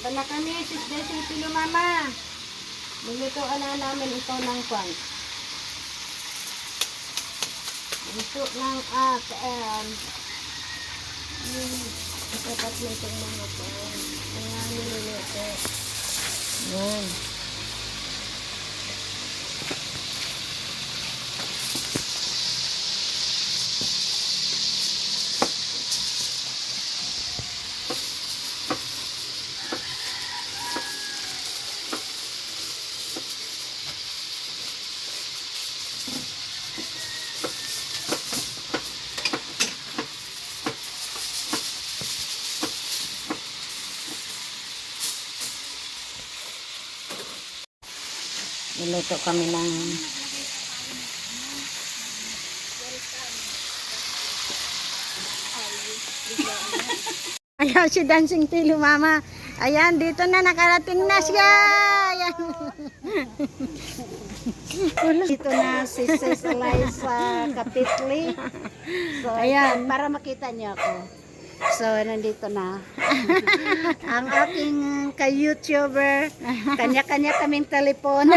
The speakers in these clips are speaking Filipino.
Ito na kami, sis Desing Pilo Mama. Nilutoan na namin ito ng kwan. Ito ng dapat mo itong mga kwan. Ayan, niluluto. Ayan. Niluto kami ng ayan si Dancing Pilo Mama. Ayan, dito na nakarating na siya. Ayan. Dito na si Sis Eliza Kapitli. So, ayan, para makita niyo ako. So, nandito na. Ang aking ka-YouTuber, kanya-kanya kaming telepon.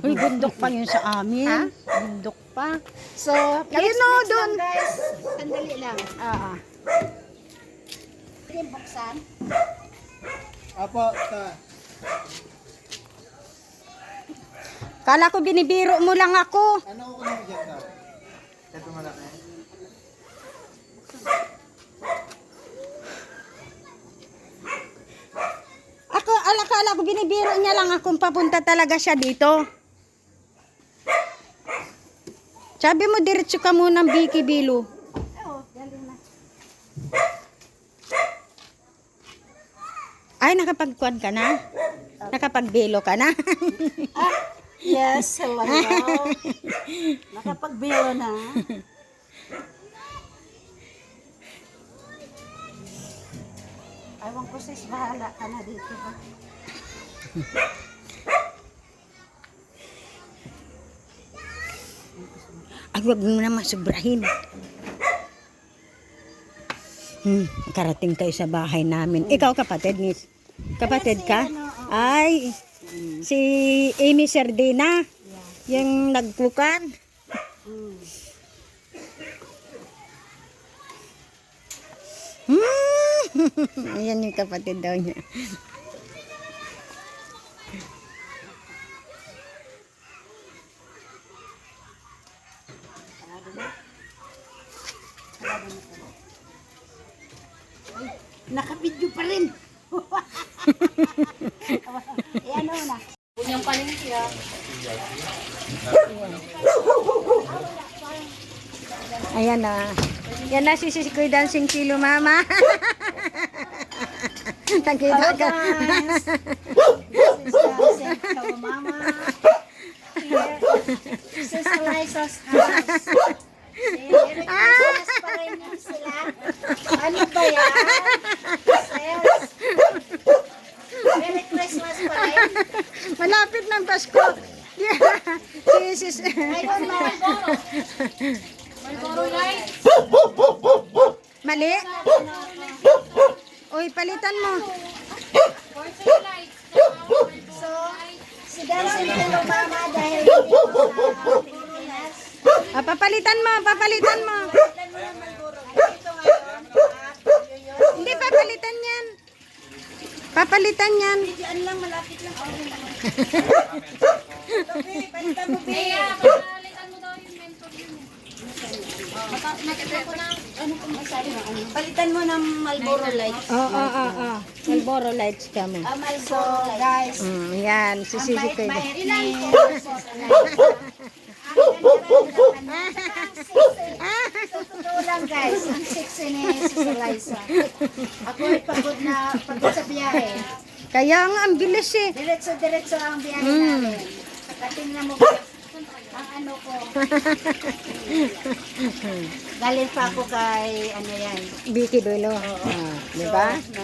Uy, bundok pa yun sa amin. Ha? Bundok pa. So, Ayun o, doon. guys. Sandali lang. Pwede buksan. Apo, ta. Kala ko binibiro mo lang ako. Ano ko kunin mo dyan, ta? Ito malaki. Akala ko binibiro niya lang akong papunta talaga siya dito. Sabi mo diretso ka muna ng Biki Bilo. Oo, galing na. Ay, nakapagkuhan ka na? Nakapagbilo ka na? Yes, hello. Nakapagbilo na. Ewan ko sis, bahala ka na dito ba? Ay, huwag mo naman sobrahin. Karating kayo sa bahay namin. Ikaw kapatid, Miss? Kapatid ka? Ay, si Amy Sardina. Yung nagkukan. Ayan yung kapatid daw niya. Nakabidyo pa rin. Ayan o na. Punyang paling siya. Ayan na. Yan na si Kuya Dancing Pilo Mama. Tagkita ka. Guys, this is Dancing Pilo Mama. Here, Sis Eliza's house. Merry Christmas pa rin yan sila. Ano ba yan? Sis? Merry Christmas pa rin. Malapit ng Pasko. Yeah. Si Ayun na. Mali? Uy, palitan mo. So, si Dancing Pilo Mama dahil hindi ko sa Pilipinas. Papalitan mo, papalitan mo. Ito ngayon, Hindi, papalitan yan. Papalitan yan. diyan lang, malapit lang. Okay, palitan mo, Be. Palitan mo ng Marlboro Lights. Oo. Marlboro lights ka mo. Marlboro guys. Yan, si Ang Sisi Kuya. bait-bait ni Sis Eliza. Sa totoo lang guys, ang sexy ni Sis Eliza. Ako ay pagod sa biyahe. Kaya nga, ang bilis eh. Diretso-diretso ang biyahe namin. Katingnan mo guys, ang ano ko. Galing pa ako kay, ano yan. Biki Bilo. Di ba? So,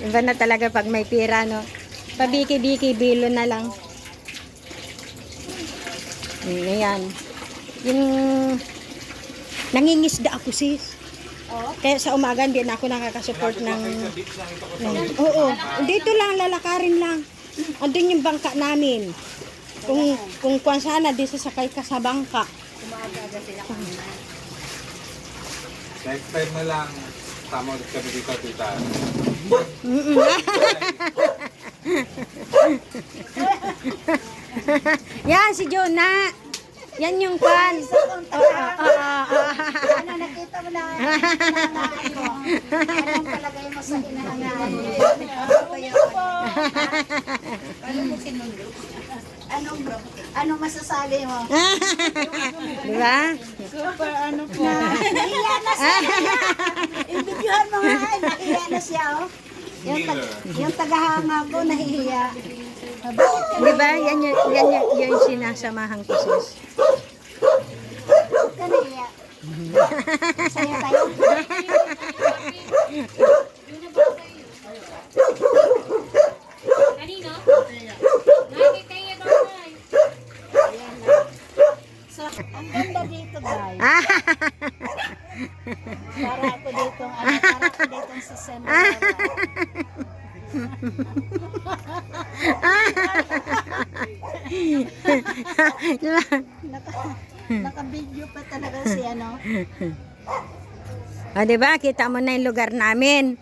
Iba na talaga pag may pira, no? Pabiki-biki, bilo na lang. Ayan. Yung nangingisda ako, sis. Oh. Kaya sa umaga hindi na ako nakakasupport ng oo, dito lang lalakarin lang. Andun yung bangka namin. Kung kuwan sana di sasakay ka sa bangka. Next time na lang, tama ulit kami dito, tita. Yan si Jonah. Yan yung kwan. Ano, nakita mo na hinahangaan ko? Anong palagay mo sa hinahangaan mo? Anong masasabi mo? Diba? Super ano po. Nahiya na siya. Ibidyohan mo nga, nahiya na siya, oh. Yung tagahanga ko, nahihiya. Diba? Yan yung sinasamahan ko, sis. Huwag ka nahiya. Saya tayo. Kanino? Nakikita niya daw na. So, ang ganda dito, guys. Ah, Para ako dito, para ako dito sa Senora. Naka-video pa talaga si ano. ah, diba? Kita mo na yung lugar namin.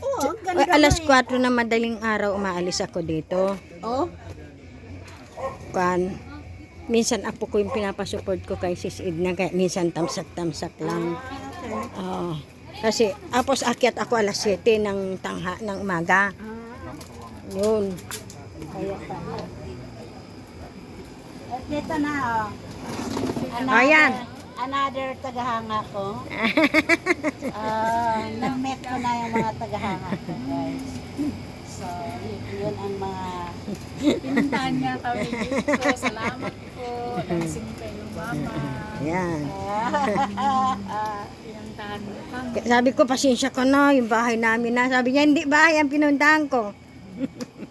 Oo, ang ganda Alas mo 4 na madaling araw umaalis ako dito. Oh, Kwan. Minsan apo ko yung pinapasupport ko kay Sis Edna, kaya minsan tamsak-tamsak lang. Oo. Kasi apos akyat ako alas 7 ng umaga. Yun. kaya pala. At dito na, oh. Ayan. Another tagahanga ko. Na-met ko na yung mga tagahanga ko, guys. So, yun ang mga... Pinuntahan niya kami dito. Salamat po. Nagsing kayo, mama. Ayan. Pinuntahan niyo kami. Sabi ko, pasensya ko na, yung bahay namin na. Sabi niya, hindi bahay ang pinuntahan ko.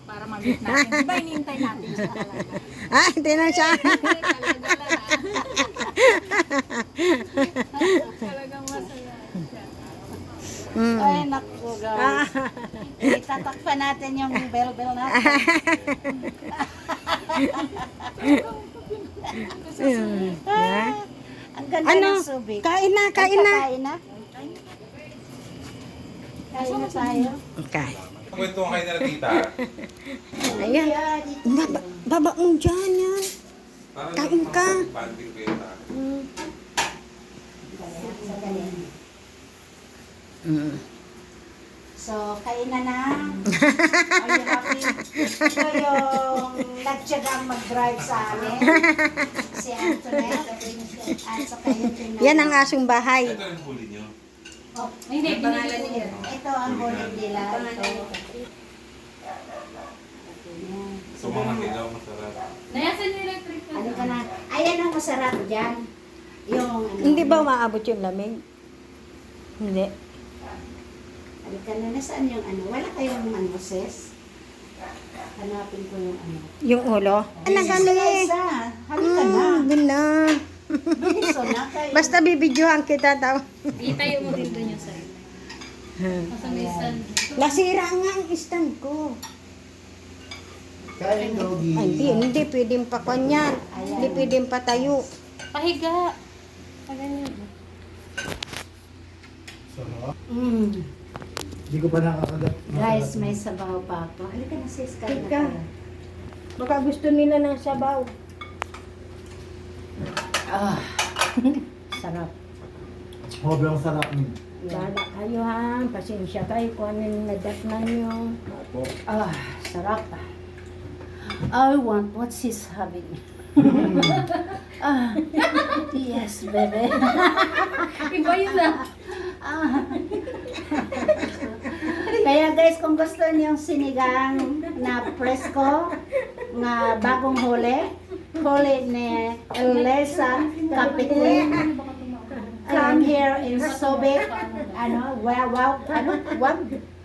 Para mag-meet natin. Di ba inintay natin siya talaga? Ah, hindi na siya. Talagang masaya siya. Ay, naku, guys. Itatakpan natin yung bell-bell natin. Yeah. Ang ganda Ano? ng subik. Kain na, kain na. Kain na? Kain na tayo. Okay. Kwento kayo na tita. Ayan. Baba mo dyan yan. Kain ka. Banding kayo na. So, kain na na. Are you happy? Ito yung nagtyagang mag-drive sa amin. Si Antoinette. At saka yung tinay. Yan ang asong bahay. Ito rin huli niyo. Hindi, pangalan niya. Ito ang bulig nila. Ito. So mga hilaw, masarap. Nayasan niyo electric fan. Ano ka na? Ayan ang masarap dyan. Yung ano. Hindi ba umaabot yung lamig? Hindi. Halika na, nasaan yung ano? Wala kayong ano, sis? Hanapin ko yung ano. Yung ulo? Anak, ano eh? Isa, halika na. Doon na. Biliso na kayo. Basta bibidyohan kita daw. Itayo mo din doon yung side. Masang stand. Nasira nga ang stand ko. Kain, doggy. Ay, hindi pwedeng pakwan yan. Hindi pwedeng patayo. Pahiga. Paganin. Sarap. Hindi ko pa nakakagat. Guys, may sabaw pa ako. Halika na, sis. Kain na Halika. tayo. Baka gusto nila ng sabaw. Ah, sarap. Sobrang sarap niyo. Bala kayo ha. Pasensya kayo kung ano yung nadatnan nyo. Opo. Ah, sarap. I want what she's having. Ah, yes, baby. Iba yun na. Ah. Kaya guys, kung gusto niyong sinigang na presko, nga bagong huli ni Elisa Kapitli, come here in Subic, ano,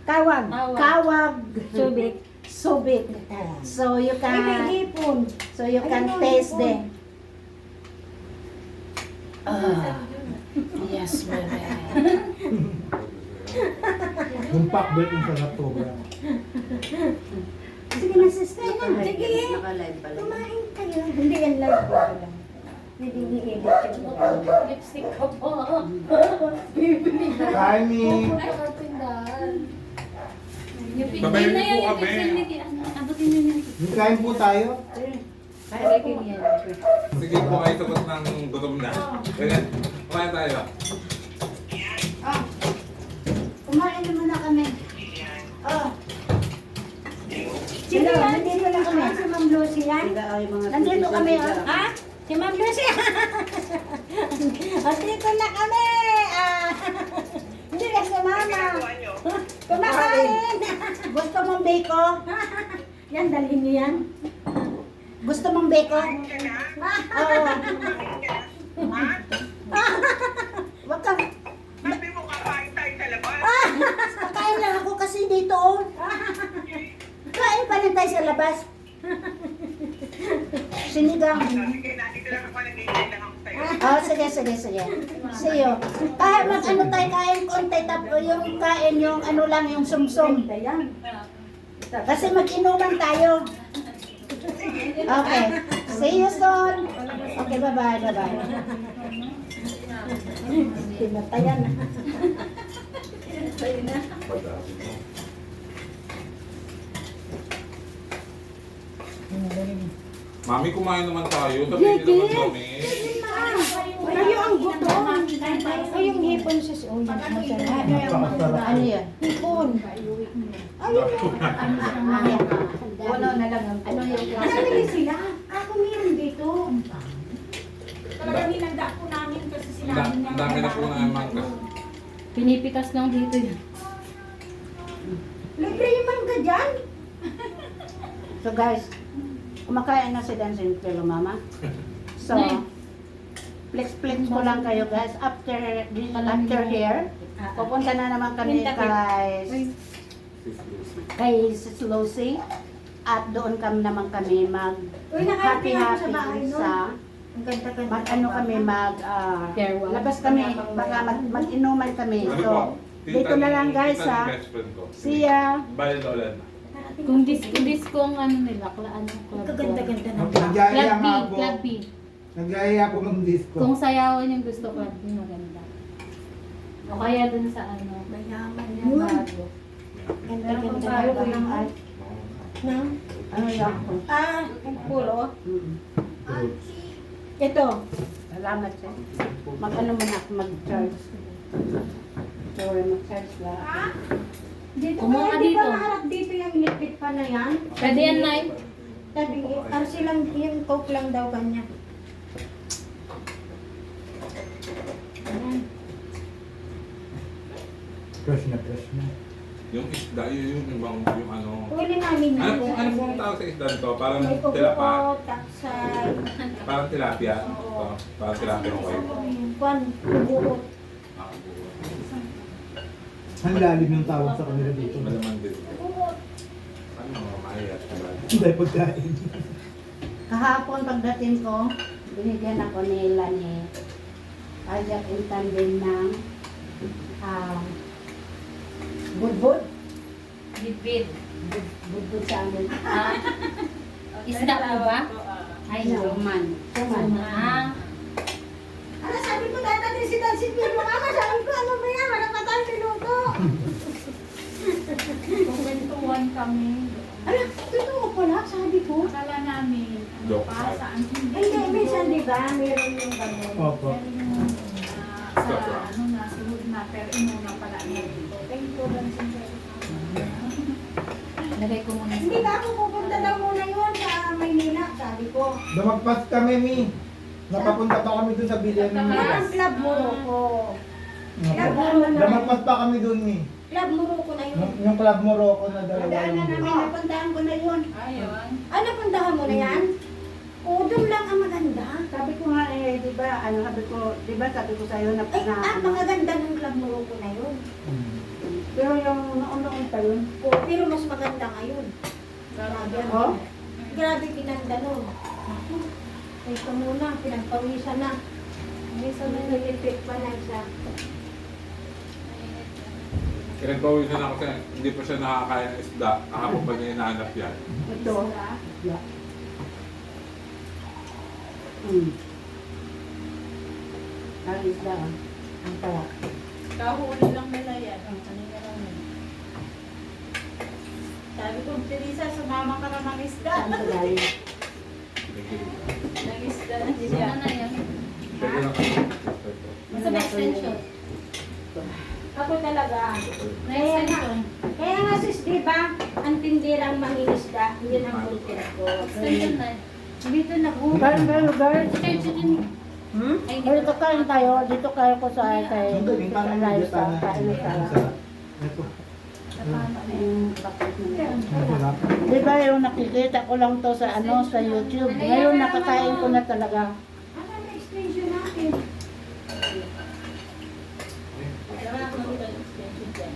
Kawag, Subic. So you can taste them. Ah, yes, baby. Yung pakbet yung sarap to. Sige na, sis, kain na. Sige. Naka-live pala. Kumain kayo. Hindi yan live ko lang. Hindi ni-edit yung Lipstick ka po. Kain ni... Ay, kapindahan. Yung Babayin na po yan, yung kami. pixel ni abutin nyo yan. Kain po tayo. Kaya ko yan. Sige po kayo tapos ng gutom na. Ganyan. Kumain tayo. Kumain naman na kami. Oh. Sino yan? Nandito na kami. Si Ma'am Lucy yan. Nandito kami, oh. Ha? Si Ma'am Lucy. Nandito na kami. Hindi na si Mama. Kumakain. Gusto mong bako? Yan, dalhin niyo yan. Gusto mong bako? Oo. Wag ka. Sabi mo kakain tayo sa labas. Kakain lang ako kasi dito. Oh. Kain pa rin tayo sa labas. Sinigang. Sige, nandito lang ako, nag-iintay lang ako sa'yo. Oh, sige. See you. Kahit mag-ano tayo kain konti, tapos yung kain yung ano lang, yung sumsum. Kasi mag-inuman tayo. Okay. See you soon. Okay, bye-bye. Pinatayan. Mami, kumain naman tayo. Sabihin niyo naman kami. Kayo ang gutom. Ay, yung hipon sa oh, yung masarap. Napakasarap. Ano yan? Hipon. Ano na lang ang ano yung Namili sila. Ako meron dito. Talagang hinanda po namin kasi sinabi niya. Ang dami na po na mangga. Pinipitas lang dito yun. Libre yung mangga dyan. So guys, kumakain na si Dancing Kilo Mama. So, flex ko lang kayo guys. After here, pupunta na naman kami kay Sis Lucy. At doon naman kami mag Uy, happy nakarating ako sa bahay nun. sa Ang ganda-ganda. mag ano kami Farewell. labas kami baka mag-inuman kami. Ano po? So, dito na lang guys Tita ni ha. best friend ko. See ya. Bye, Lolan. Kung disco ang ano nila, ano, club Kaganda-ganda ng Nagyaya Club B, nga po. Club B. Nagyaya po ng disco. Kung sayawan yung gusto ko, maganda. O kaya dun sa ano, mayaman yung yun. bago. Ganda-ganda tayo ng ng bahay. Na? Ano yan? Puro. Mm. Ito. Salamat siya. Mag-ano man ako mag-charge. Sorry, mag-charge lang. Dito Kumuha kaya, di ba dito. maharap dito yung electric pa na yan? Pwede yan, Nay? Sabi, RC lang, yung coke lang daw kanya. Ayan. Fresh na. Yung isda, yung ano. Huli namin Ano pong tawag sa isda nito? Parang May tilapa. kuko, taksay. Parang tilapia. Ito. Parang tilapia ko kayo. Kwan, kuko. Ang lalim yung tawag sa kanila dito. Malaman din. Ano mga mayat? Hindi pagkain. Kahapon pagdating ko, binigyan ako nila ni Ajak Intandin ng budbud. Bidbid. Budbud sa amin. Isda po ba? Ay, Suman. Ah. Ano sabi ko dahil natin si Dancy Pino, Mama, sabi ko, ano ba yan? Wala pa tayong pinuto. Kumentuhan kami. Ano, totoo pala, sabi ko. Akala namin, ano Joke. pa, saan Hindi, minsan di ba, meron yung gano'n. Opo. sa ano na, sunod na, pero inuna pala niya dito. Thank you, Dancing Kilo. Lagay ko muna Hindi ba ako pupunta daw muna yun sa Maynila, sabi ko. Dumagpas kami, Mi. Napapunta pa kami dun sa bilihan ng Ang Milas. Club Morocco. Dumagpas pa kami dun, Mi. Club Morocco na yun. Yung Club Morocco na dalawa Nadaan na yung namin, doon. napuntahan ko na yun. Ayun. Ah, napuntahan mo na yan? Oo, doon lang ang maganda. Sabi ko nga di ba, sabi ko sa'yo na Ay, magaganda ng Club Morocco na yun. pero yung noon pa yun, Oo, pero mas maganda ngayon. Grabe ang Oh? Grabe pinanda nun. Naku, ito muna, pinagpawisan na. Minsan na nalipit pa na isa. Pinagpawisan ako kasi hindi pa siya nakakain ng isda. Kahapon pa niya hinahanap yan. Ito. Yeah. Mm. Ang isda. Ang tawa. Kahuli lang nila yan. Kanina lang yun. Sabi ko, Teresa, sumama ka na ng isda. Ang tagali. Nag-isda na siya. Ano na yan? Pwede lang. Basta may extension. Ako talaga. May extension. Kaya nga sis, di ba, ang tindirang mangingisda, yun ang content ko. Extension na. Dito na po. Guys, Extension din. Hmm? Ay, Ay, dito kain tayo. Dito kayo ko sa kay Hindi, parang hindi Liza. Kain na tayo. Ito. Bakit mo? Masarap. Di ba yung nakikita ko lang to sa sa YouTube. Ngayon nakakain ko na talaga. Ano na extension natin? Wala na akong nakita ng extension dyan.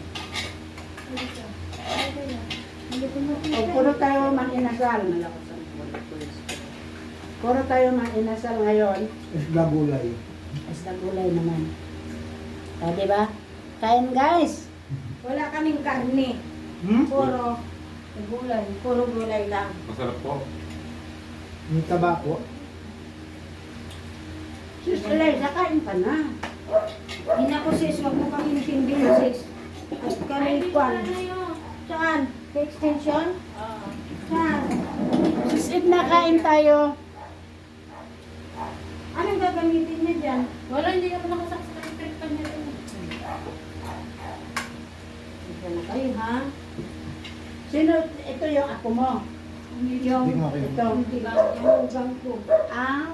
O, puro tayo maninasal. Puro tayo maninasal ngayon. Isda gulay. Basta gulay naman. O, di ba? Kain guys. Wala kaming karne. Puro gulay. Puro gulay lang. Masarap po. May tabako. Sis Eliza, kain ka na. Hindi ko sis, wag mo kami intindihin sis. At kami kwan. Saan? Sa extension? Oo. Saan? Sis Edna, kain tayo. Anong gagamitin niya dyan? Wala, hindi naman nakasaksa ng trip pa niya rin. Ito na kayo ha? Sino, ito yung ako mo. Yung Hindi ko makain. Ito. yung ugang ko. Ah,